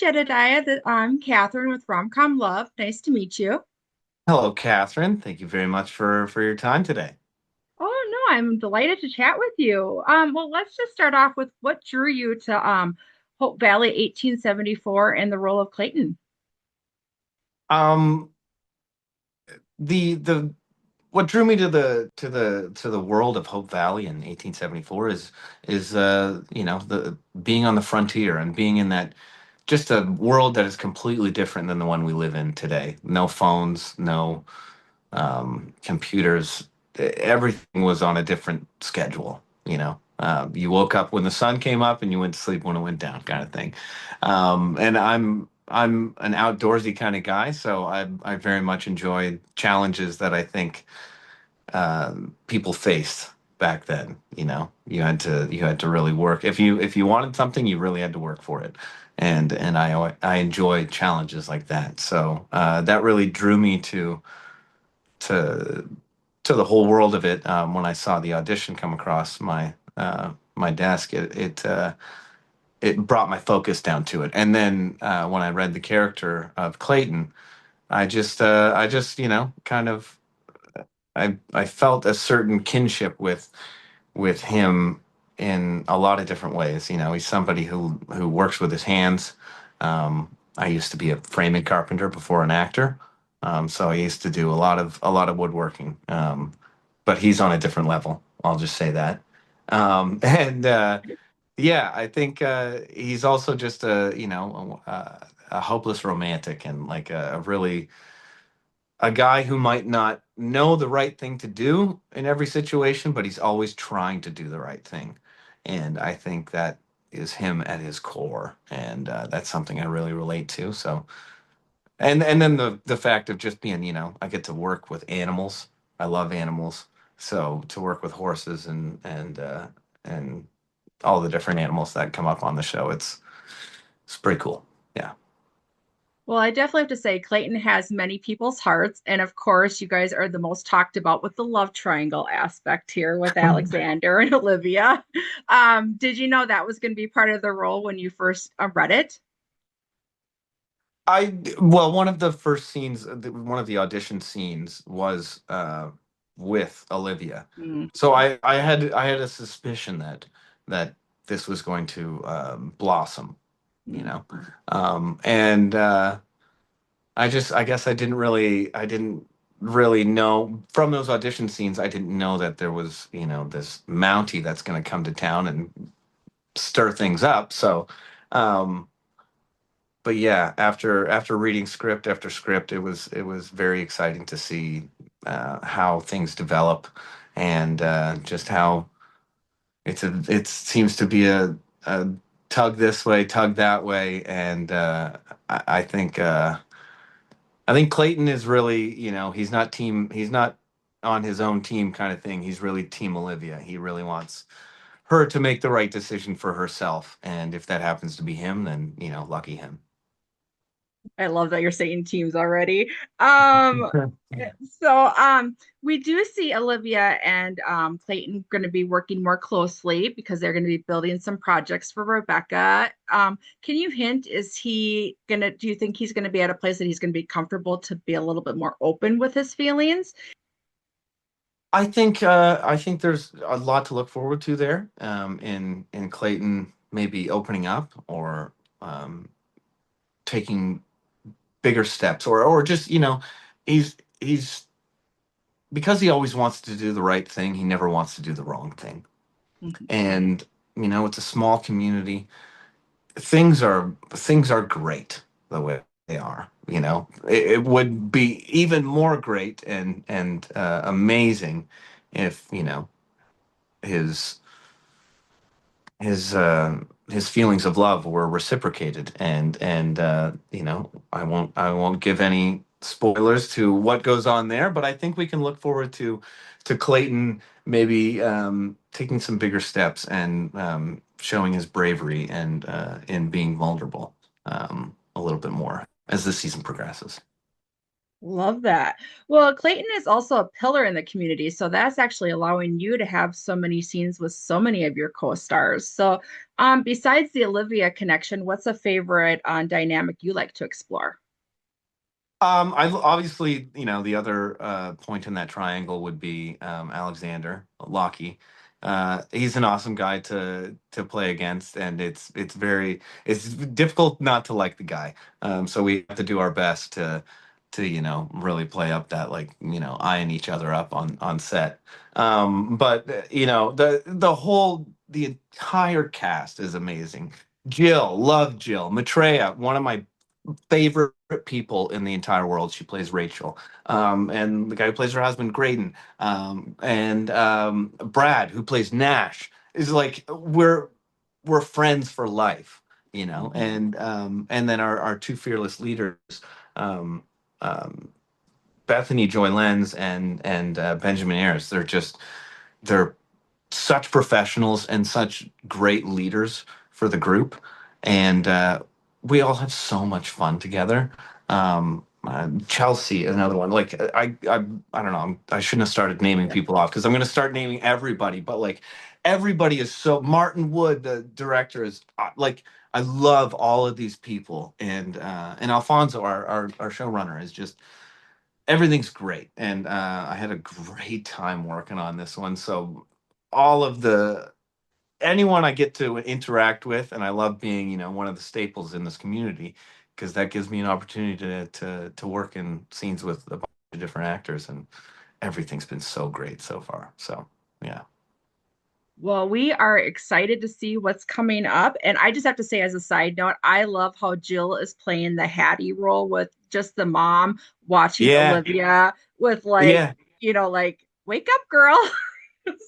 Jedidiah. I'm Catherine with Rom-Com Love. Nice to meet you. Hello, Catherine. Thank you very much for your time today. Oh no, I'm delighted to chat with you. Well, let's just start off with what drew you to Hope Valley 1874 and the role of Clayton. Um, the what drew me to the world of Hope Valley in 1874 is the being on the frontier and being in that just a world that is completely different than the one we live in today. No phones, no computers. Everything was on a different schedule. You woke up when the sun came up and you went to sleep when it went down, kind of thing. And I'm an outdoorsy kind of guy, so I very much enjoy challenges that I think people faced back then. You had to really work. If you wanted something, you really had to work for it. And I enjoy challenges like that. So that really drew me to to the whole world of it. When I saw the audition come across my desk, it brought my focus down to it. And then when I read the character of Clayton, I just kind of I felt a certain kinship with him in a lot of different ways. He's somebody who works with his hands. I used to be a framing carpenter before an actor, so I used to do a lot of woodworking. But he's on a different level. I'll just say that. And yeah, I think he's also just a hopeless romantic and like a guy who might not know the right thing to do in every situation, but he's always trying to do the right thing. And I think that is him at his core, and that's something I really relate to. So, and then the fact of just being, I get to work with animals. I love animals, so to work with horses and all the different animals that come up on the show, it's pretty cool. Yeah. Well, I definitely have to say Clayton has many people's hearts, and of course, you guys are the most talked about with the love triangle aspect here with Alexander and Olivia. Did you know that was going to be part of the role when you first read it? Well, one of the first scenes, one of the audition scenes was with Olivia. Mm. So I had a suspicion that this was going to blossom, you Mm. know. And I guess I didn't really know from those audition scenes. I didn't know that there was, this Mountie that's going to come to town and stir things up. So, um, but yeah, after reading script after script, it was very exciting to see how things develop and just how it seems to be a tug this way, tug that way, and I think Clayton is really, he's not on his own team kind of thing. He's really team Olivia. He really wants her to make the right decision for herself, and if that happens to be him, then lucky him. I love that you're saying teams already. Um, so we do see Olivia and Clayton going to be working more closely because they're going to be building some projects for Rebecca. Can you hint, do you think he's going to be at a place that he's going to be comfortable to be a little bit more open with his feelings? I think there's a lot to look forward to there, in Clayton maybe opening up or um, taking bigger steps, or just he's because he always wants to do the right thing. He never wants to do the wrong thing, Mhm. and it's a small community. Things are great the way they are. It would be even more great and amazing if his his feelings of love were reciprocated, and I won't give any spoilers to what goes on there, but I think we can look forward to Clayton maybe taking some bigger steps and showing his bravery and in being vulnerable a little bit more as the season progresses. Love that. Well, Clayton is also a pillar in the community, so that's actually allowing you to have so many scenes with so many of your co-stars. So, besides the Olivia connection, what's a favorite dynamic you like to explore? I obviously, the other point in that triangle would be Alexander Lockie. He's an awesome guy to play against, and it's difficult not to like the guy. So we have to do our best to really play up that, like, eyeing each other up on set. But the entire cast is amazing. Jill, love Jill. Maitreya, one of my favorite people in the entire world. She plays Rachel. And the guy who plays her husband, Graydon, and Brad, who plays Nash, is like we're friends for life, Mhm. and then our two fearless leaders, um, um, Bethany Joy Lenz and Benjamin Ayers. They're such professionals and such great leaders for the group, and we all have so much fun together. Chelsea, another one. Like I don't know. I shouldn't have started naming Yeah. people off because I'm going to start naming everybody. But like everybody is so. Martin Wood, the director, is like I love all of these people, and Alfonso, our showrunner, is just everything's great, and I had a great time working on this one. So all of the anyone I get to interact with, and I love being, one of the staples in this community because that gives me an opportunity to work in scenes with a bunch of different actors, and everything's been so great so far. So yeah. Well, we are excited to see what's coming up. And I just have to say, as a side note, I love how Jill is playing the Hattie role with just the mom watching Yeah, Olivia with like, yeah. like, wake up, girl.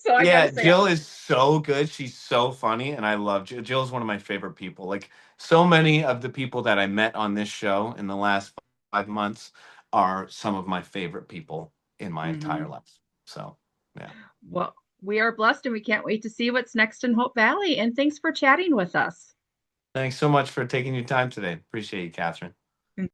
So I gotta Yeah, say, Jill is so good. She's so funny, and I love Jill. Jill's one of my favorite people. Like so many of the people that I met on this show in the last 5 months are some of my favorite people in my entire mhm. life. So, yeah. Well, we are blessed and we can't wait to see what's next in Hope Valley. And thanks for chatting with us. Thanks so much for taking your time today. Appreciate you, Catherine.